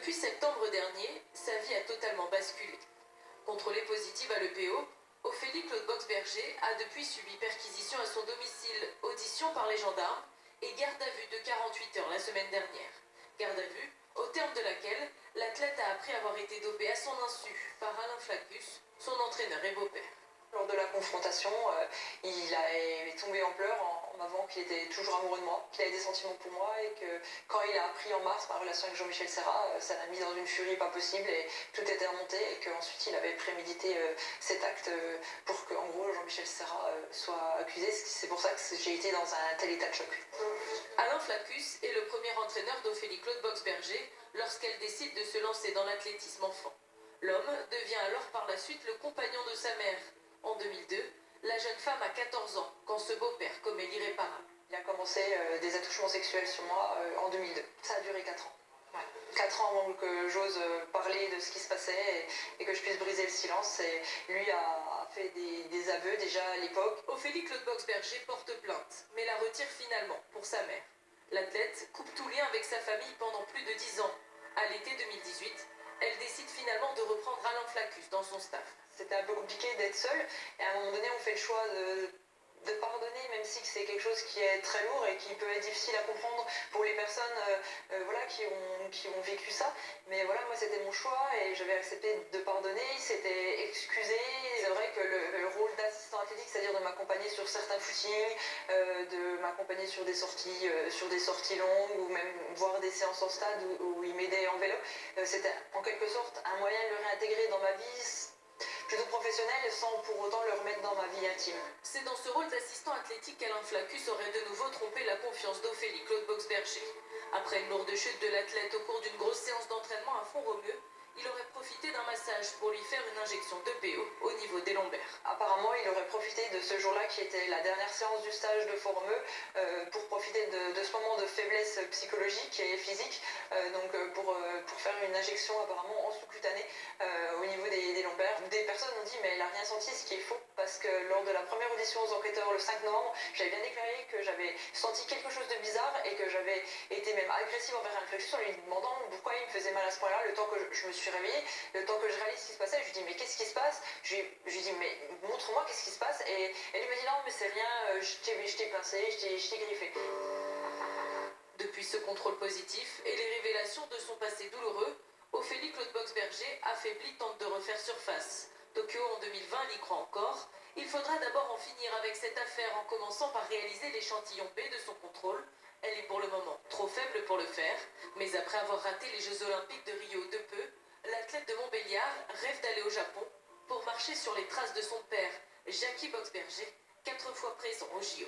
Depuis septembre dernier, sa vie a totalement basculé. Contrôlée positive à l'EPO, Ophélie Claude Boxberger a depuis subi perquisition à son domicile, audition par les gendarmes et garde à vue de 48 heures la semaine dernière. Garde à vue au terme de laquelle l'athlète a appris avoir été dopé à son insu par Alain Flaccus, son entraîneur et beau-père. Lors de la confrontation, il est tombé en pleurs en m'avouant qu'il était toujours amoureux de moi, qu'il avait des sentiments pour moi et que quand il a appris en mars ma relation avec Jean-Michel Serra, ça l'a mis dans une furie pas possible et tout était remonté et qu'ensuite il avait prémédité cet acte pour qu'en gros Jean-Michel Serra soit accusé. C'est pour ça que j'ai été dans un tel état de choc. Alain Flaccus est le premier entraîneur d'Ophélie Claude Boxberger lorsqu'elle décide de se lancer dans l'athlétisme enfant. L'homme devient alors par la suite le compagnon de sa mère. En 2002, la jeune femme a 14 ans quand ce beau-père commet l'irréparable. Il a commencé des attouchements sexuels sur moi en 2002. Ça a duré 4 ans. 4 ans avant que j'ose parler de ce qui se passait et que je puisse briser le silence. Et lui a fait des aveux déjà à l'époque. Ophélie Claude Boxberger porte plainte, mais la retire finalement pour sa mère. L'athlète coupe tout lien avec sa famille pendant plus de 10 ans. À l'été 2018, elle décide finalement de reprendre Alain Flaccus dans son staff. C'était un peu compliqué d'être seule et à un moment donné on fait le choix de pardonner, même si c'est quelque chose qui est très lourd et qui peut être difficile à comprendre pour les personnes qui ont vécu ça. Mais voilà, moi c'était mon choix et j'avais accepté de pardonner, il s'était excusé. C'est vrai que le rôle d'assistant athlétique, c'est-à-dire de m'accompagner sur certains footings, de m'accompagner sur des sorties longues ou même voir des séances en stade où il m'aidait en vélo, c'était en quelque sorte un moyen de le réintégrer dans ma vie plutôt professionnelle sans pour autant le remettre dans ma vie intime. C'est dans ce rôle d'assistant athlétique qu'Alain Flaccus aurait de nouveau trompé la confiance d'Ophélie Claude Boxberger. Après une lourde chute de l'athlète au cours d'une grosse séance d'entraînement à Font-Romeu, il aurait profité d'un massage pour lui faire une injection d'EPO au niveau des lombaires. Apparemment, il aurait profité de ce jour-là, qui était la dernière séance du stage de Font-Romeu, pour profiter de ce moment de faiblesse psychologique et physique, pour faire une injection apparemment en sous-cutané au niveau des lombaires. Des personnes ont dit mais elle n'a rien senti, ce qui est faux, parce que lors de la première audition aux enquêteurs le 5 novembre, j'avais bien déclaré que j'avais senti quelque chose de bizarre et que j'avais été même agressive envers Alain Flaccus en lui demandant pourquoi il me faisait mal à ce point-là. Le temps que je me suis réveillée, le temps que je réalise ce qui se passait, je lui dis mais qu'est-ce qui se passe? Je lui dis mais montre-moi qu'est-ce qui se passe, et elle lui m'a dit non mais c'est rien, je t'ai pincé, je t'ai griffé. Depuis ce contrôle positif et les révélations de son passé douloureux, Ophélie Claude Boxberger, affaiblie, tente de refaire surface. Tokyo en 2020, elle y croit encore. Il faudra d'abord en finir avec cette affaire en commençant par réaliser l'échantillon B de son contrôle. Elle est pour le moment trop faible pour le faire, mais après avoir raté les Jeux Olympiques de Rio de peu, l'athlète de Montbéliard rêve d'aller au Japon pour marcher sur les traces de son père, Jackie Boxberger, 4 fois présent au JO.